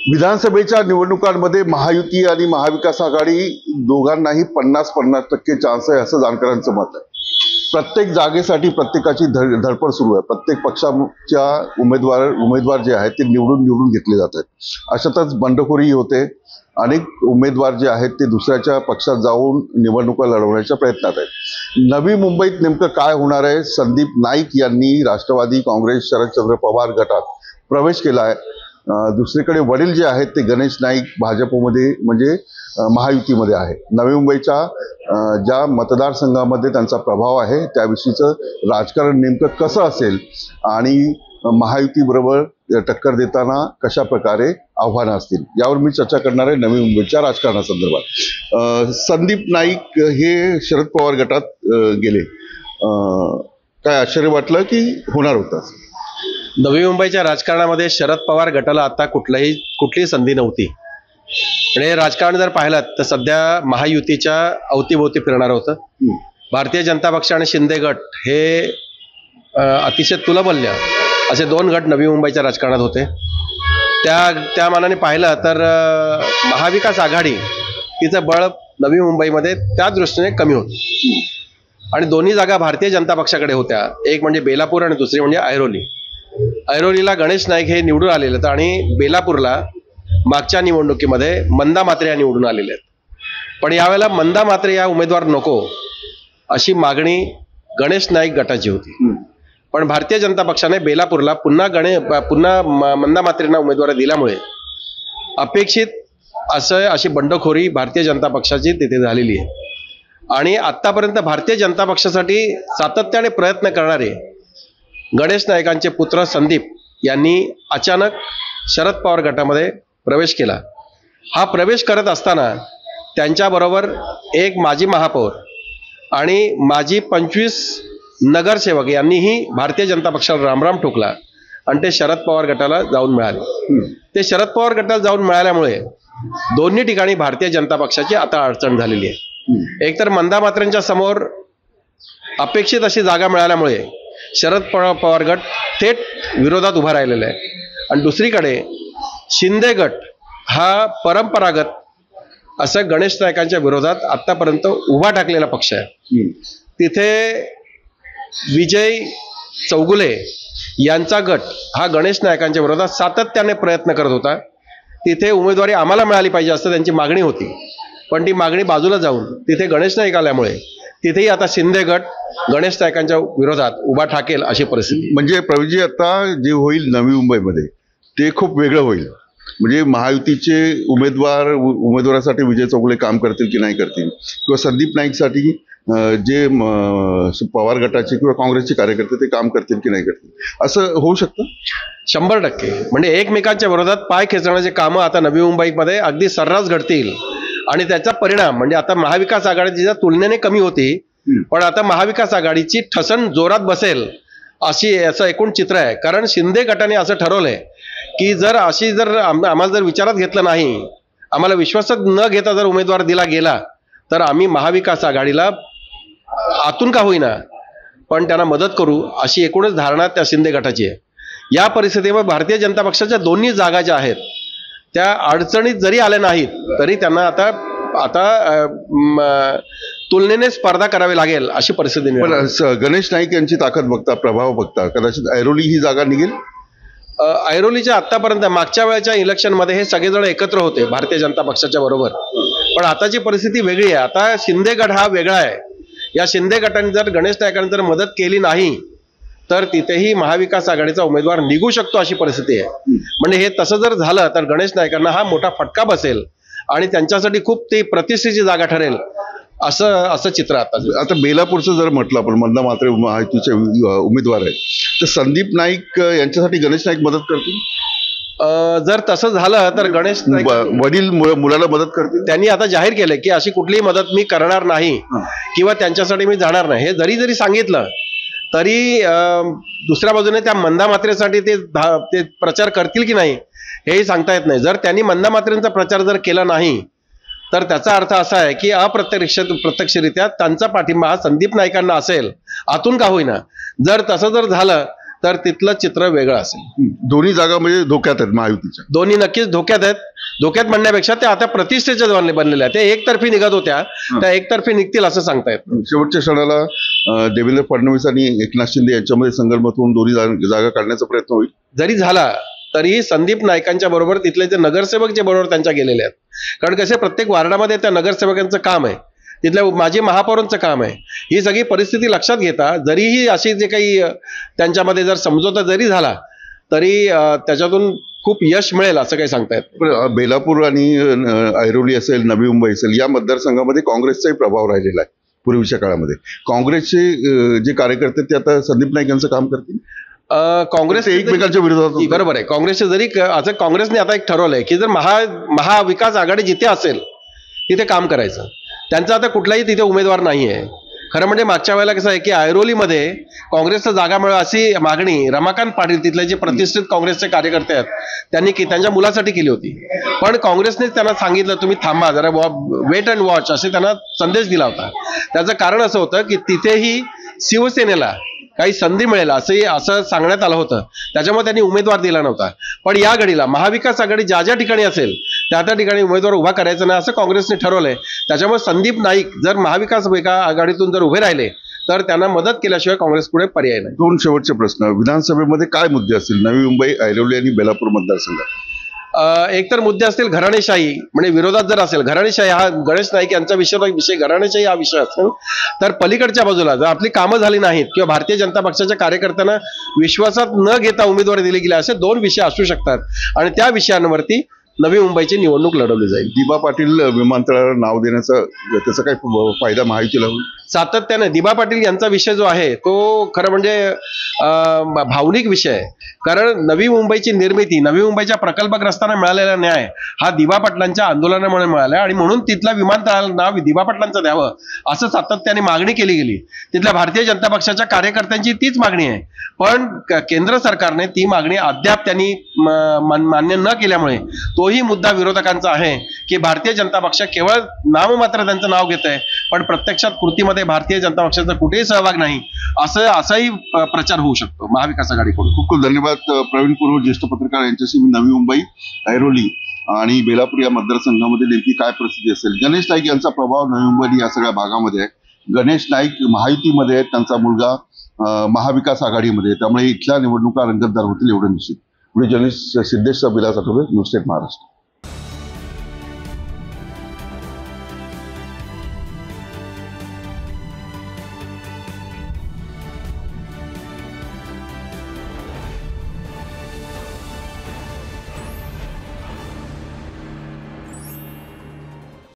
विधानसभेच्या निवडणुकांमध्ये महायुती आणि महाविकास आघाडी दोघांनाही 50-50% चान्स आहे असं जाणकारांचं मत आहे। प्रत्येक जागेसाठी प्रत्येकाची धडपड सुरू आहे। प्रत्येक पक्षाच्या उमेदवार जे आहेत ते निवडून घेतले जात आहेत। अशातच बंडखोरी होते। अनेक उमेदवार जे आहेत ते दुसऱ्याच्या पक्षात जाऊन निवडणुका लढवण्याच्या प्रयत्नात आहेत। नवी मुंबईत नेमकं काय होणार आहे? संदीप नाईक यांनी राष्ट्रवादी काँग्रेस शरदचंद्र पवार गटात प्रवेश केला आहे। दुसरीकडे वडील जे आहेत ते गणेश नाईक भाजपमध्ये म्हणजे महायुतीमध्ये आहे। नवी मुंबईच्या ज्या मतदारसंघामध्ये त्यांचा प्रभाव आहे त्याविषयीचं राजकारण नेमकं कसं असेल आणि महायुतीबरोबर टक्कर देताना कशा प्रकारे आव्हानं असतील यावर मी चर्चा करणार आहे नवी मुंबईच्या राजकारणासंदर्भात। संदीप नाईक हे शरद पवार गटात गेले, काय आश्चर्य वाटलं की होणार होतं? नवी मुंबईच्या राजकारणामध्ये शरद पवार गटाला आता कुठलीही संधी नव्हती। आणि राजकारण जर पाहिलं तर सध्या महायुतीच्या अवतीभोवती फिरणार होतं। भारतीय जनता पक्ष आणि शिंदे गट हे अतिशय तुलबल्य असे दोन गट नवी मुंबईच्या राजकारणात होते। त्या मानाने पाहिलं तर महाविकास आघाडी तिचं बळ नवी मुंबईमध्ये त्या दृष्टीने कमी होतं आणि दोन्ही जागा भारतीय जनता पक्षाकडे होत्या। एक म्हणजे बेलापूर आणि दुसरी म्हणजे ऐरोलीला गणेश नाईक हे निवडून आलेले आहेत आणि बेलापूरला मागच्या निवडणुकीमध्ये मंदा म्हात्रे या निवडून आलेले आहेत। पण यावेळेला मंदा म्हात्रे या उमेदवार नको अशी मागणी गणेश नाईक गटाची होती। पण भारतीय जनता पक्षाने बेलापूरला पुन्हा मंदा म्हात्रेंना उमेदवारी दिल्यामुळे अपेक्षित अशी बंडखोरी भारतीय जनता पक्षाची तिथे झालेली आहे। आणि आतापर्यंत भारतीय जनता पक्षासाठी सातत्याने प्रयत्न करणारे गणेश नाईकांचे पुत्र संदीप यांनी अचानक शरद पवार गटामध्ये प्रवेश केला। हा प्रवेश करत असताना त्यांच्याबरोबर एक माजी महापौर आणि माजी 25 नगरसेवक यांनीही भारतीय जनता पक्षाला रामराम ठोकला आणि ते शरद पवार गटाला जाऊन मिळाले। ते शरद पवार गटाला जाऊन मिळाल्यामुळे दोन्ही ठिकाणी भारतीय जनता पक्षाची आता अडचण झालेली आहे। एकतर मंदा म्हात्रेंच्या समोर अपेक्षित अशी जागा मिळाल्यामुळे शरद पवार गट थेट विरोधात उभा राहिलेला आहे आणि दुसरीकडे शिंदे गट हा परंपरागत असं गणेश नाईकांच्या विरोधात आतापर्यंत उभा ठाकलेला पक्ष आहे। तिथे विजय चौगुले यांचा गट हा गणेश नाईकांच्या विरोधात सातत्याने प्रयत्न करत होता। तिथे उमेदवारी आम्हाला मिळाली पाहिजे असं त्यांची मागणी होती, पण ती मागणी बाजूला जाऊन तिथे गणेश नाईक आल्यामुळे तिथेही आता शिंदे गट गणेश नाईकांच्या विरोधात उभा ठाकेल अशी परिस्थिती। म्हणजे प्रवीजी आता जे होईल नवी मुंबईमध्ये ते खूप वेगळं होईल। म्हणजे महायुतीचे उमेदवारासाठी विजय चौगुले काम करतील की नाही करतील किंवा संदीप नाईकसाठी जे पवार गटाचे किंवा काँग्रेसचे कार्यकर्ते ते काम करतील की नाही करतील असं होऊ शकतं? 100%। म्हणजे एकमेकांच्या विरोधात पाय खेचण्याचे कामं आता नवी मुंबईमध्ये अगदी सर्रास घडतील आणि त्याचा परिणाम म्हणजे आता महाविकास आघाडीच्या तुलनेने कमी होती, पण आता महाविकास आघाडीची ठसन जोरात बसेल असं एकूण चित्र आहे। कारण शिंदे गटाने असं ठरवलंय की जर आम्हाला जर विचारात घेतलं नाही, आम्हाला विश्वासात न घेता जर उमेदवार दिला गेला तर आम्ही महाविकास आघाडीला आतून का होईना पण त्यांना मदत करू अशी एकूणच धारणा त्या शिंदे गटाची आहे। या परिस्थितीवर भारतीय जनता पक्षाच्या दोन्ही जागा ज्या आहेत त्या अडचणीत जरी आल्या नाहीत तरी त्यांना आता तुलनेने स्पर्धा करावी लागेल अशी परिस्थिती। पण गणेश नाईक यांची ताकद बघता, प्रभाव बघता कदाचित ऐरोली ही जागा निघेल। ऐरोलीच्या आतापर्यंत मागच्या वेळेच्या इलेक्शनमध्ये हे सगळेजण एकत्र होते भारतीय जनता पक्षाच्या बरोबर, पण आताची परिस्थिती वेगळी आहे। आता शिंदे गट हा वेगळा आहे। या शिंदे गटाने जर गणेश नाईकांनी जर मदत केली नाही तर तिथेही महाविकास आघाडीचा उमेदवार निघू शकतो अशी परिस्थिती आहे। म्हणजे हे तसं जर झालं तर गणेश नाईकांना हा मोठा फटका बसेल आणि त्यांच्यासाठी खूप ती प्रतिष्ठेची जागा ठरेल असं चित्र आता बेलापूरचं जर म्हटलं आपण मंदा म्हात्रे महायुतीचे उमेदवार आहेत तर संदीप नाईक यांच्यासाठी गणेश नाईक मदत करतील? जर तसं झालं तर गणेश नाईक वडील मुलाला मदत करतील? त्यांनी आता जाहीर केलंय की अशी कुठलीही मदत मी करणार नाही किंवा त्यांच्यासाठी मी जाणार नाही। हे जरी सांगितलं तरी दुसऱ्या बाजूने त्या मंदा म्हात्रेसाठी ते प्रचार करतील की नाही हेही सांगता येत नाही। जर त्यांनी मंदा म्हात्रेंचा प्रचार जर केला नाही तर त्याचा अर्थ असा आहे की प्रत्यक्षरित्या त्यांचा पाठिंबा हा संदीप नाईकांना असेल आतून का होईना। जर तसं झालं तर तिथलं चित्र वेगळं असेल. दोन्ही जागा म्हणजे धोक्यात आहेत महायुतीच्या. दोन्ही नक्कीच धोक्यात आहेत. धोक्यात म्हणण्यापेक्षा ते आता प्रतिष्ठेच्या बनलेले आहेत. ते एकतर्फी निघत होत्या, त्या एकतर्फी निघतील असं सांगता येत नाही. शेवटच्या क्षणाला देवेंद्र फडणवीस आणि एकनाथ शिंदे यांच्यामध्ये संगनमत होऊन दोन्ही जागा काढण्याचा प्रयत्न होईल. जरी झाला तरी संदीप नाईकांच्या बरोबर तिथले जे नगरसेवक जे बरोबर त्यांच्या गेलेले आहेत, कारण कसे प्रत्येक वार्डामध्ये त्या नगरसेवकांचं काम आहे, तिथल्या माजी महापौरांचं काम आहे. ही सगळी परिस्थिती लक्षात घेता जरीही अशी जे काही त्यांच्यामध्ये जर समझोता जरी झाला तरी त्याच्यातून खूप यश मिळेल असं काही सांगता येत नाही. बेलापूर आणि ऐरोली असेल, नवी मुंबई असेल, या मतदारसंघामध्ये काँग्रेसचाही प्रभाव राहिलेला आहे. पूर्वीच्या काळामध्ये काँग्रेसचे जे कार्यकर्ते ते आता संदीप नाईक यांचं काम करतील. काँग्रेस एकमेकांच्या विरोधात. बरोबर आहे. काँग्रेसचे जरी असं काँग्रेसने आता एक ठरवलंय की जर महाविकास आघाडी जिथे असेल तिथे काम करायचं. त्यांचा आता कुठलाही तिथे उमेदवार नाही आहे. खरं म्हणजे मागच्या वेळेला कसं आहे की ऐरोलीमध्ये काँग्रेसला जागा मिळावी अशी मागणी रमाकांत पाटील तिथले जे प्रतिष्ठित काँग्रेसचे कार्यकर्ते आहेत त्यांनी त्यांच्या मुलासाठी केली होती. पण काँग्रेसने त्यांना सांगितलं तुम्ही थांबा जरा, वेट अँड वॉच असे त्यांना संदेश दिला होता. त्याचं कारण असं होतं की तिथेही शिवसेनेला काही संधी मिळेल असं सांगण्यात आलं होतं. त्याच्यामुळे त्यांनी उमेदवार दिला नव्हता. पण या घडीला महाविकास आघाडी ज्या ज्या ठिकाणी असेल त्या ठिकाणी उमेदवार उभा करायचा नाही असं काँग्रेसने ठरवलंय. त्याच्यामुळे संदीप नाईक जर महाविकास आघाडीतून जर उभे राहिले तर त्यांना मदत केल्याशिवाय काँग्रेस पुढे पर्याय नाही. दोन शेवटचे प्रश्न. विधानसभेमध्ये काय मुद्दे असतील नवी मुंबई, ऐरोली आणि बेलापूर मतदारसंघात? एकतर मुद्दे असतील घराणेशाही, म्हणजे विरोधात जर असेल घराणेशाही, हा गणेश नाईक यांचा विषय घराणेशाही हा विषय असेल तर पलीकडच्या बाजूला जर आपली कामं झाली नाहीत किंवा भारतीय जनता पक्षाच्या कार्यकर्त्यांना विश्वासात न घेता उमेदवारी दिली गेली असे दोन विषय असू शकतात आणि त्या विषयांवरती नवी मुंबईची निवडणूक लढवली जाईल. दिबा पाटील विमानतळाला नाव देण्याचा त्याचा काय फायदा महायुतीला होईल? सातत्याने दिबा पाटील यांचा विषय जो आहे तो खरं म्हणजे भावनिक विषय आहे. कारण नवी मुंबईची निर्मिती, नवी मुंबईच्या प्रकल्पग्रस्तांना मिळालेला न्याय हा दिबा पाटलांच्या आंदोलनामुळे मिळाला आणि म्हणून तिथल्या विमानतळाला नाव दिबा पाटलांचं द्यावं असं सातत्याने मागणी केली गेली. तिथल्या भारतीय जनता पक्षाच्या कार्यकर्त्यांची तीच मागणी आहे. पण केंद्र सरकारने ती मागणी अद्याप त्यांनी मान्य न केल्यामुळे तोही मुद्दा विरोधकांचा आहे की भारतीय जनता पक्ष केवळ नाममात्र त्यांचं नाव घेत आहे पण प्रत्यक्षात कृतीमध्ये भारतीय जनता पक्षाचा कुठेही सहभाग नाही असाही प्रचार होऊ शकतो महाविकास आघाडीकडून. खूप खूप धन्यवाद. प्रवीण पुरोहित, ज्येष्ठ पत्रकार, यांच्याशी मी नवी मुंबई, ऐरोली आणि बेलापूर या मतदारसंघामध्ये नेमकी काय परिस्थिती असेल. गणेश नाईक यांचा प्रभाव नवी मुंबई या सगळ्या भागामध्ये आहे. गणेश नाईक महायुतीमध्ये आहेत, त्यांचा मुलगा महाविकास आघाडीमध्ये, त्यामुळे इथल्या निवडणुका रंगतदार होतील एवढं निश्चित. पुढे journalist Siddhesh Bilas Athawale, news state Maharashtra.